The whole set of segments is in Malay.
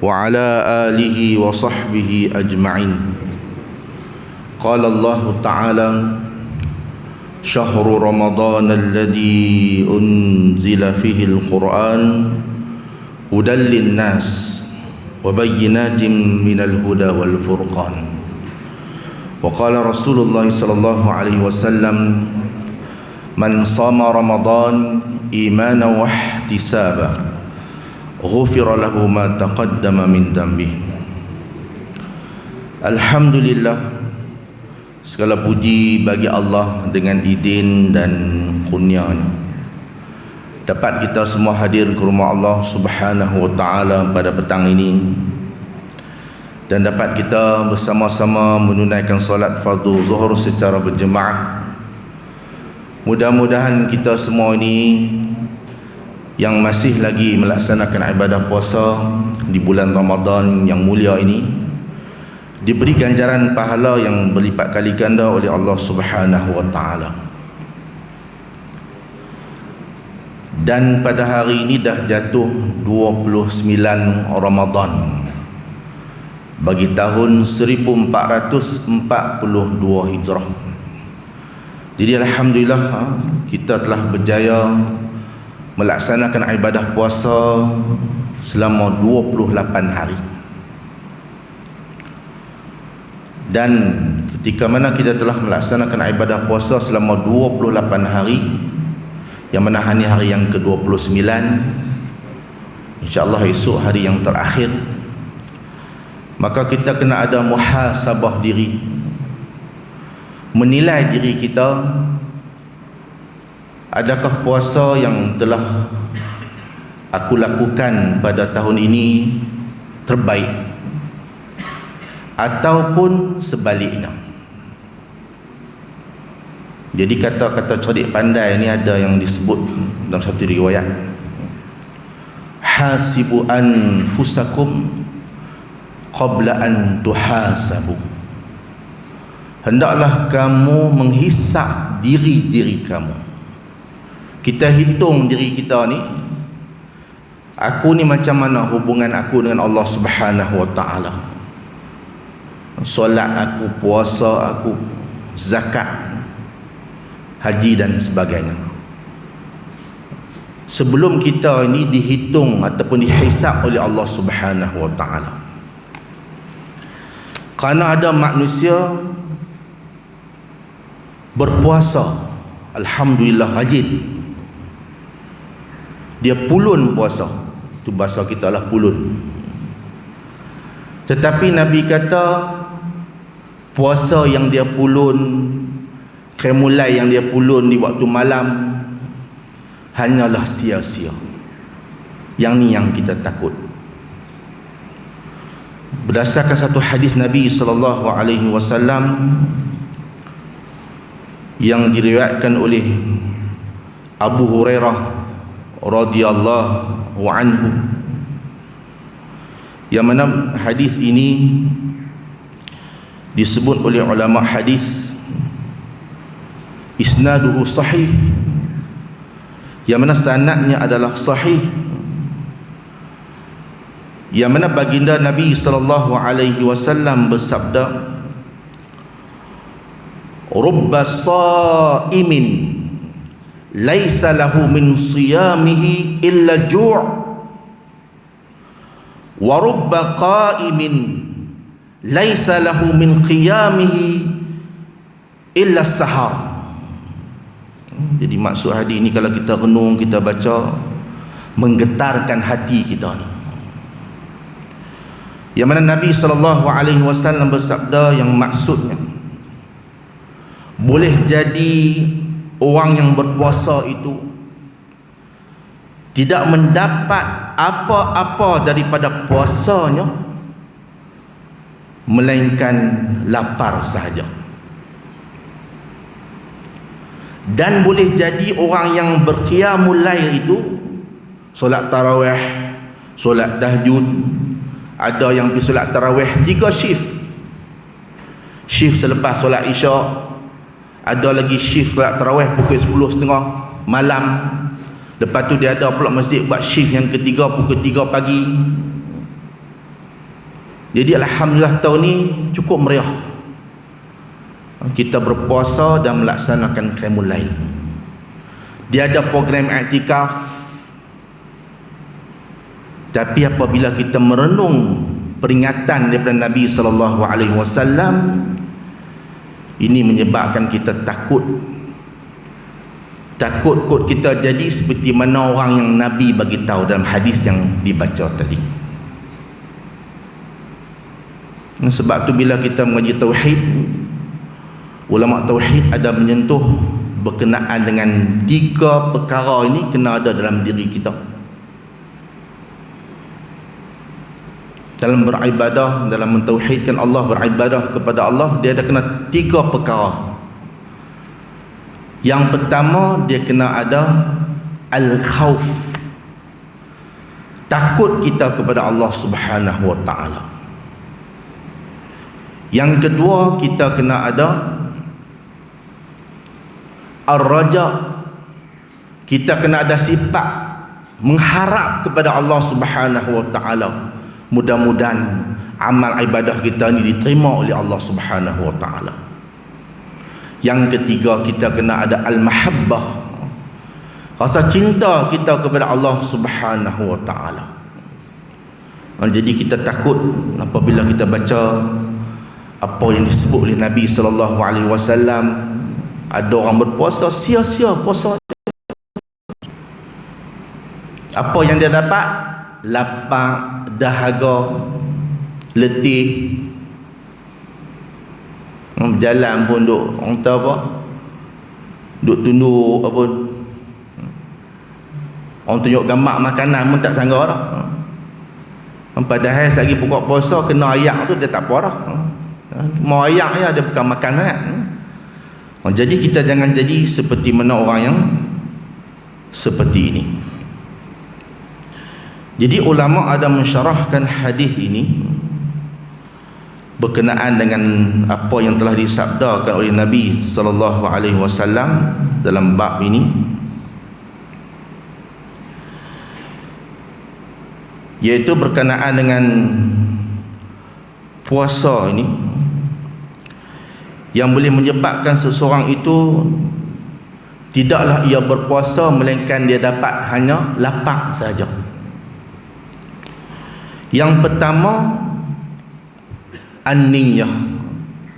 وعلى آله وصحبه أجمعين. قال الله تعالى: شهر رمضان الذي أنزل فيه القرآن هدى للناس وبينات من الهدى والفرقان. وقال رسول الله صلى الله عليه وسلم: من صام رمضان إيمانا واحتسابا غفر له ما تقدم من ذنبه. Alhamdulillah, segala puji bagi Allah dengan izin dan kurnia-Nya. Dapat kita semua hadir ke rumah Allah Subhanahu wa taala pada petang ini, dan dapat kita bersama-sama menunaikan solat fardu zuhur secara berjemaah. Mudah-mudahan kita semua ini yang masih lagi melaksanakan ibadah puasa di bulan Ramadan yang mulia ini diberi ganjaran pahala yang berlipat kali ganda oleh Allah Subhanahu wa taala. Dan pada hari ini dah jatuh 29 Ramadan bagi tahun 1442 Hijrah. Jadi alhamdulillah kita telah berjaya melaksanakan ibadah puasa selama 28 hari. Dan ketika mana kita telah melaksanakan ibadah puasa selama 28 hari, yang mana hari yang ke-29, insya-Allah esok hari yang terakhir, maka kita kena ada muhasabah diri, menilai diri kita. Adakah puasa yang telah aku lakukan pada tahun ini terbaik, ataupun sebaliknya? Jadi kata-kata cerdik pandai ni ada yang disebut dalam satu riwayat: hasibu anfusakum qabla an tuhasabu. Hendaklah kamu menghisap diri-diri kamu. Kita hitung diri kita ni, aku ni macam mana hubungan aku dengan Allah Subhanahu wa taala. Solat aku, puasa aku, zakat, haji dan sebagainya. Sebelum kita ini dihitung ataupun dihisap oleh Allah Subhanahu wa taala. Kerana ada manusia berpuasa, alhamdulillah rajin, dia pulun puasa, itu bahasa kita lah pulun. Tetapi Nabi kata puasa yang dia pulun, kremulai yang dia pulun di waktu malam, hanyalah sia-sia. Yang ni yang kita takut. Berdasarkan satu hadis Nabi sallallahu alaihi wasallam yang diriwayatkan oleh Abu Hurairah radhiyallahu anhu, yang mana hadis ini disebut oleh ulama hadis isnaduhu sahih, yang mana sanadnya adalah sahih, yang mana baginda Nabi sallallahu alaihi wasallam bersabda: rubba sa'imin laisa lahu min siyamihi illa ju' wa rubba qa'imin laisa lahu min qiyamihi illa sahar. Jadi maksud hadis ini kalau kita renung, kita baca, menggetarkan hati kita ni. Yang mana Nabi SAW bersabda yang maksudnya, boleh jadi orang yang berpuasa itu tidak mendapat apa-apa daripada puasanya melainkan lapar sahaja. Dan boleh jadi orang yang berqiyamul lail itu, solat tarawih, solat tahajud, ada yang pergi solat tarawih 3 shift. Shift selepas solat isyak, ada lagi shift solat tarawih pukul 10.30 malam. Lepas tu dia ada pula masjid buat shift yang ketiga pukul 3 pagi. Jadi alhamdulillah tahun ni cukup meriah. Kita berpuasa dan melaksanakan qiyamul lail. Dia ada program i'tikaf. Tapi apabila kita merenung peringatan daripada Nabi sallallahu alaihi wasallam, ini menyebabkan kita takut kot kita jadi seperti mana orang yang Nabi bagi tahu dalam hadis yang dibaca tadi. Sebab tu bila kita mengaji tauhid, ulama tauhid ada menyentuh berkenaan dengan 3 perkara ini kena ada dalam diri kita. Dalam beribadah, dalam mentauhidkan Allah, beribadah kepada Allah, dia ada kena 3 perkara. Yang pertama, dia kena ada al-khawf, takut kita kepada Allah Subhanahu wa ta'ala. Yang kedua, kita kena ada ar-raja, kita kena ada sifat mengharap kepada Allah Subhanahu wa ta'ala. Mudah-mudahan amal ibadah kita ni diterima oleh Allah Subhanahu wa ta'ala. Yang ketiga, kita kena ada al-mahabbah, rasa cinta kita kepada Allah Subhanahu wa ta'ala. Jadi kita takut apabila kita baca apa yang disebut oleh Nabi sallallahu alaihi wasallam, ada orang berpuasa sia-sia puasa. Apa yang dia dapat? Lapar, dahaga, letih. Berjalan pun duk orang tahu apa, duk tunduk apa pun. Orang tunjuk gambar makanan pun tak sanggup dah. Padahal lagi buka puasa kena ayak tu dia tak apa dah. Mau ayak ya, dia bukan makan sangat. Jadi kita jangan jadi seperti mana orang yang seperti ini. Jadi ulama ada mensyarahkan hadis ini berkenaan dengan apa yang telah disabdakan oleh Nabi sallallahu alaihi wasallam dalam bab ini, yaitu berkenaan dengan puasa ini yang boleh menyebabkan seseorang itu tidaklah ia berpuasa melainkan dia dapat hanya lapar saja. Yang pertama, an-niyah,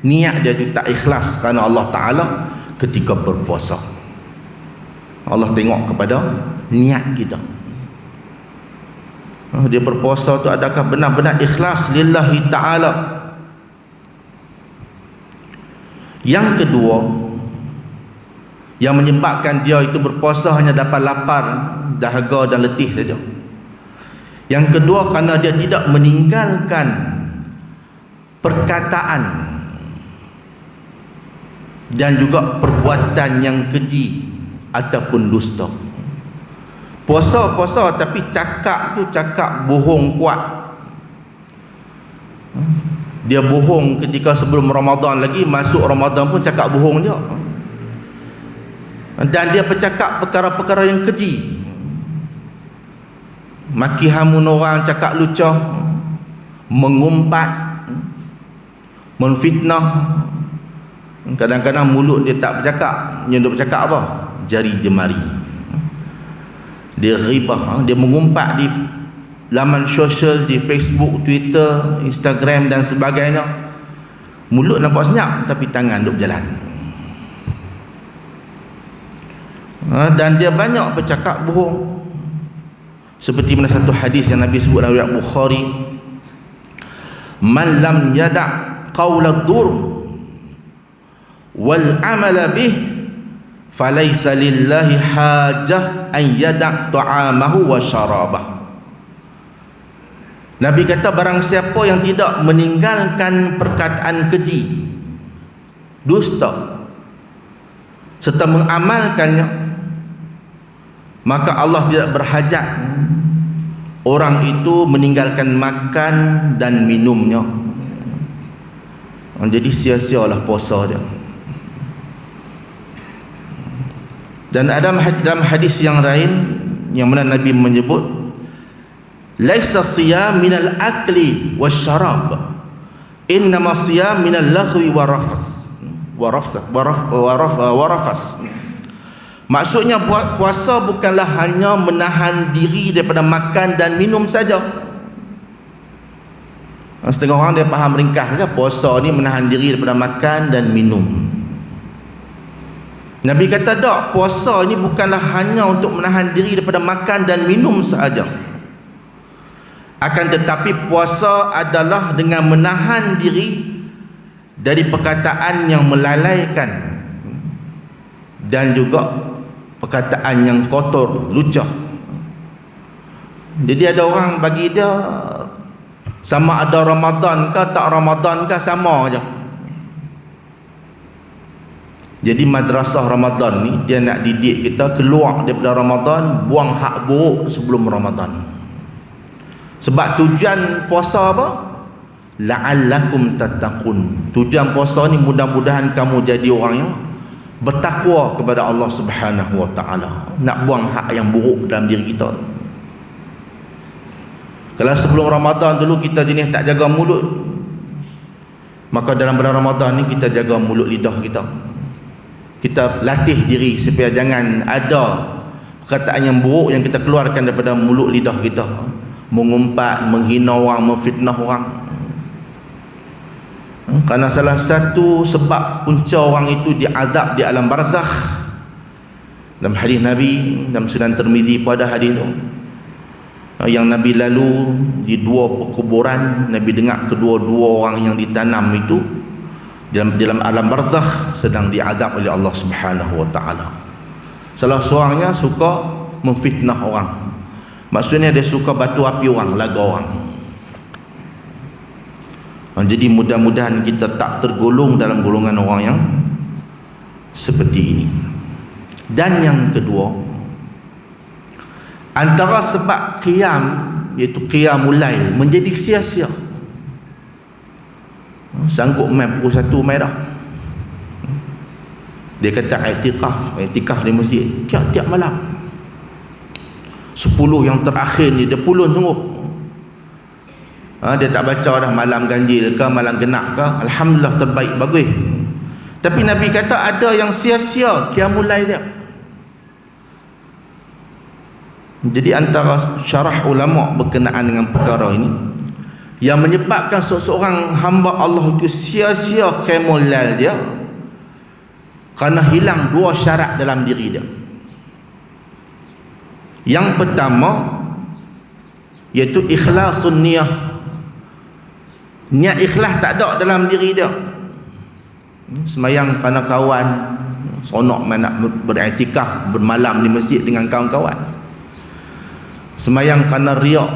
niat dia itu tak ikhlas kerana Allah Ta'ala ketika berpuasa. Allah tengok kepada niat kita. Dia berpuasa tu adakah benar-benar ikhlas lillahi ta'ala. Yang kedua, yang menyebabkan dia itu berpuasa hanya dapat lapar, dahaga dan letih saja. Yang kedua, kerana dia tidak meninggalkan perkataan dan juga perbuatan yang keji ataupun dusta. Puasa tapi cakap tu cakap bohong kuat. Dia bohong ketika sebelum Ramadan lagi, masuk Ramadan pun cakap bohong dia. Dan dia bercakap perkara-perkara yang keji, maki hamun orang, cakap lucah, mengumpat, menfitnah. Kadang-kadang mulut dia tak bercakap, yang dia bercakap apa? Jari jemari. Dia ghibah, dia mengumpat di laman sosial, di Facebook, Twitter, Instagram dan sebagainya. Mulut nampak senyap tapi tangan duk berjalan. Dan dia banyak bercakap bohong. Seperti mana satu hadis yang Nabi sebut dalam riwayat Bukhari, man lam yada' qawla ad-dur wal amala bih falaysa lillahi hajah an yada' ta'amahu wa syarabah. Nabi kata, barang siapa yang tidak meninggalkan perkataan keji, dusta, serta mengamalkannya, maka Allah tidak berhajat orang itu meninggalkan makan dan minumnya. Jadi sia-sialah puasa dia. Dan ada dalam hadis yang lain yang mana Nabi menyebut, laisa siyam minal akli wasyarab, innama siyam minal laghwi warafas. Warafas. Maksudnya puasa bukanlah hanya menahan diri daripada makan dan minum saja. Setengah orang dia faham ringkas saja, puasa ni menahan diri daripada makan dan minum. Nabi kata tak, puasa ni bukanlah hanya untuk menahan diri daripada makan dan minum sahaja. Akan tetapi puasa adalah dengan menahan diri dari perkataan yang melalaikan dan juga perkataan yang kotor, lucah. Jadi ada orang bagi dia sama ada Ramadan ke tak Ramadan ke sama aja. Jadi madrasah Ramadan ni dia nak didik kita keluar daripada Ramadan, buang hak buruk sebelum Ramadan. Sebab tujuan puasa apa? La'allakum tattaqun. Tujuan puasa ni mudah-mudahan kamu jadi orang yang bertakwa kepada Allah Subhanahu wa taala. Nak buang hak yang buruk dalam diri kita. Kalau sebelum Ramadan dulu kita jenis tak jaga mulut, maka dalam bulan Ramadan ni kita jaga mulut lidah kita. Kita latih diri supaya jangan ada perkataan yang buruk yang kita keluarkan daripada mulut lidah kita. Mengumpat, menghina orang, memfitnah orang. Karena salah satu sebab punca orang itu diazab di alam barzakh. Dalam hadis Nabi, dalam Sunan Tirmizi pada hadis itu, yang Nabi lalu di dua perkuburan, Nabi dengar kedua-dua orang yang ditanam itu dalam alam barzakh sedang diazab oleh Allah Subhanahu wa taala. Salah seorangnya suka memfitnah orang. Maksudnya dia suka batu api orang, laga orang. Jadi mudah-mudahan kita tak tergolong dalam golongan orang yang seperti ini. Dan yang kedua, antara sebab qiyam, iaitu qiyamul lail, menjadi sia-sia. Sanggup main pukul 1 main dah. Dia kata i'tikaf di masjid tiap-tiap malam. 10 yang terakhir ni dia pulun tunggu. Dia tak baca dah malam ganjil ke malam genap ke, alhamdulillah terbaik, bagus. Tapi Nabi kata ada yang sia-sia qiyamul lail dia. Jadi antara syarah ulama berkenaan dengan perkara ini, yang menyebabkan seorang hamba Allah itu sia-sia qiyamul lail dia, kerana hilang dua syarat dalam diri dia. Yang pertama iaitu ikhlasun niyah. Niat ikhlas tak ada dalam diri dia. Semayang kerana kawan, seronok nak beriktikaf bermalam di masjid dengan kawan-kawan. Semayang kerana riak,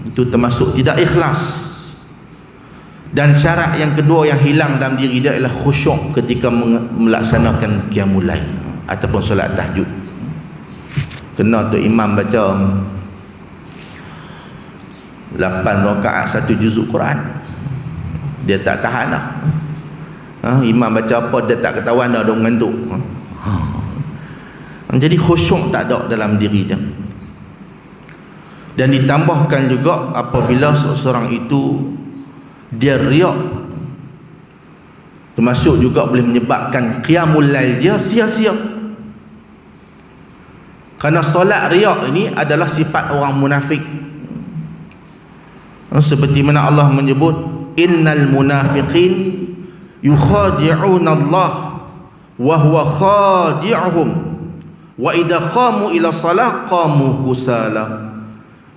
itu termasuk tidak ikhlas. Dan syarat yang kedua yang hilang dalam diri dia ialah khusyuk ketika melaksanakan qiyamul lail ataupun solat tahajud. Kena tu imam baca 8 rakaat 1 juzuk Quran, dia tak tahan dah. Imam baca apa dia tak ketahuan dah, dia mengantuk. Jadi khusyuk tak ada dalam diri dia. Dan ditambahkan juga apabila seseorang itu dia riak, termasuk juga boleh menyebabkan qiyamul lail dia sia-sia. Kerana solat riak ini adalah sifat orang munafik. Seperti mana Allah menyebut, innal munafiqin yukhadi'una Allah wa huwa khadi'uhum wa idza qamu ila salah qamu kusala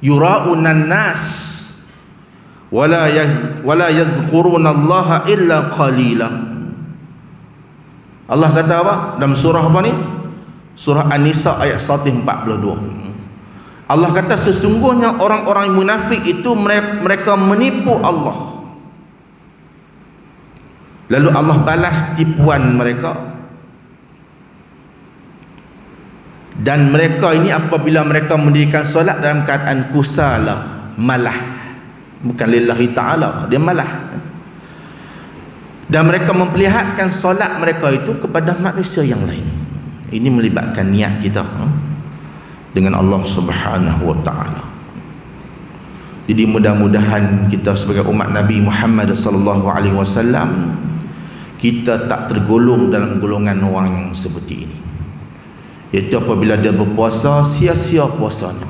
yura'una an-nas wala yadhkuruna Allah illa qalila. Allah kata apa dalam surah apa ni? Surah An-Nisa ayat 142. Allah kata sesungguhnya orang-orang munafik itu mereka menipu Allah. Lalu Allah balas tipuan mereka. Dan mereka ini apabila mereka mendirikan solat dalam keadaan kusala, malah, bukan lillahi ta'ala, dia malah. Dan mereka memperlihatkan solat mereka itu kepada manusia yang lain. Ini melibatkan niat kita dengan Allah Subhanahu wa ta'ala. Jadi mudah-mudahan kita sebagai umat Nabi Muhammad sallallahu alaihi wasallam kita tak tergolong dalam golongan orang yang seperti ini, iaitu apabila dia berpuasa sia-sia puasanya,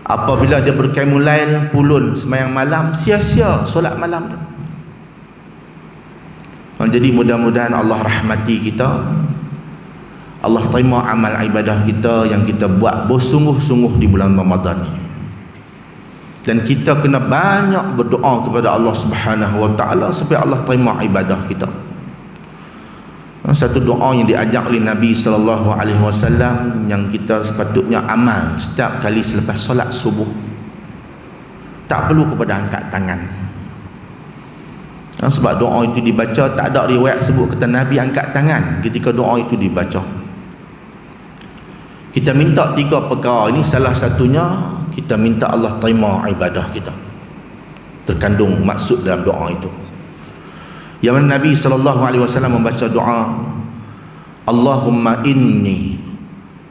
apabila dia berqiyamul lail pulun sembahyang malam sia-sia solat malam. Jadi mudah-mudahan Allah rahmati kita, Allah terima amal ibadah kita yang kita buat bersungguh-sungguh di bulan Ramadan ni. Dan kita kena banyak berdoa kepada Allah Subhanahu wa taala supaya Allah terima ibadah kita. Satu doa yang diajak oleh Nabi sallallahu alaihi wasallam yang kita sepatutnya amal setiap kali selepas solat subuh. Tak perlu kepada angkat tangan. Sebab doa itu dibaca, tak ada riwayat sebut kata Nabi angkat tangan ketika doa itu dibaca. Kita minta 3 perkara ini, salah satunya kita minta Allah terima ibadah kita. Terkandung maksud dalam doa itu. Yang mana Nabi SAW membaca doa, Allahumma inni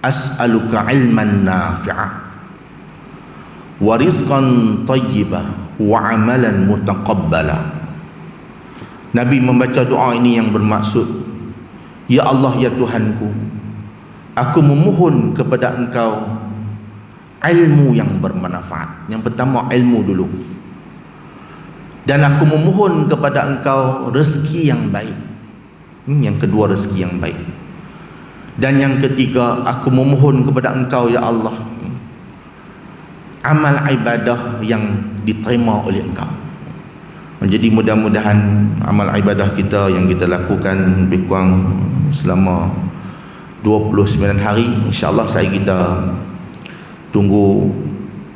as'aluka ilman nafi'a wa rizqan tayyiba wa amalan mutaqabbala. Nabi membaca doa ini yang bermaksud, ya Allah, ya Tuhanku, aku memohon kepada Engkau ilmu yang bermanfaat. Yang pertama ilmu dulu. Dan aku memohon kepada Engkau rezeki yang baik. Yang kedua rezeki yang baik. Dan yang ketiga aku memohon kepada Engkau ya Allah amal ibadah yang diterima oleh Engkau. Jadi mudah-mudahan amal ibadah kita yang kita lakukan lebih kurang selama 29 hari, insya-Allah saya kita tunggu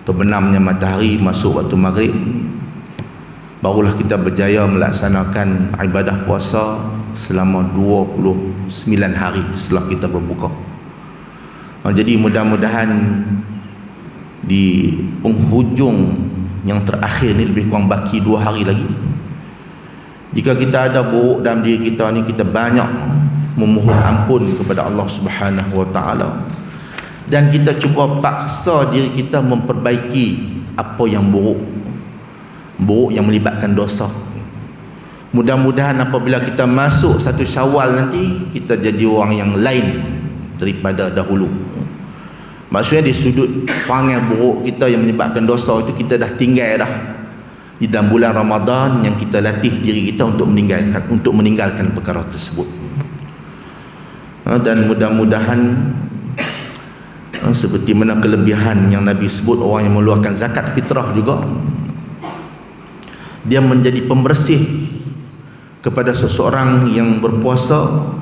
terbenamnya matahari masuk waktu maghrib, barulah kita berjaya melaksanakan ibadah puasa selama 29 hari setelah kita berbuka. Jadi mudah-mudahan di penghujung yang terakhir ni, lebih kurang baki 2 hari lagi, jika kita ada buruk dalam diri kita ni, kita banyak memohon ampun kepada Allah Subhanahu wa taala, dan kita cuba paksa diri kita memperbaiki apa yang buruk yang melibatkan dosa. Mudah-mudahan apabila kita masuk 1 Syawal nanti, kita jadi orang yang lain daripada dahulu. Maksudnya di sudut perangai buruk kita yang menyebabkan dosa itu, kita dah tinggal dah di dalam bulan Ramadan, yang kita latih diri kita untuk meninggalkan perkara tersebut. Dan mudah-mudahan seperti mana kelebihan yang Nabi sebut, orang yang mengeluarkan zakat fitrah juga, dia menjadi pembersih kepada seseorang yang berpuasa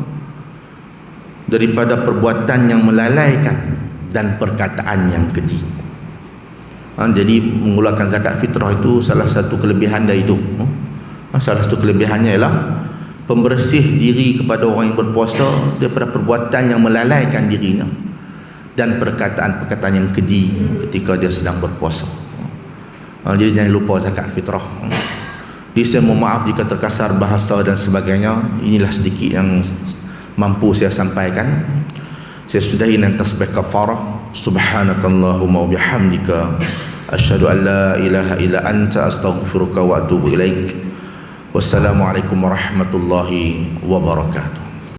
daripada perbuatan yang melalaikan dan perkataan yang keji. Jadi mengeluarkan zakat fitrah itu salah satu kelebihan dari itu. Salah satu kelebihannya ialah pembersih diri kepada orang yang berpuasa daripada perbuatan yang melalaikan dirinya dan perkataan-perkataan yang keji ketika dia sedang berpuasa. Jadi jangan lupa zakat fitrah. Jadi saya mohon maaf jika terkasar bahasa dan sebagainya. Inilah sedikit yang mampu saya sampaikan. Saya sudahi dengan tasbih kafarah. Subhanakallahumma wa bihamdika asyhadu an la ilaha illa anta astaghfiruka wa atubu ilaik. Wassalamualaikum warahmatullahi wabarakatuh.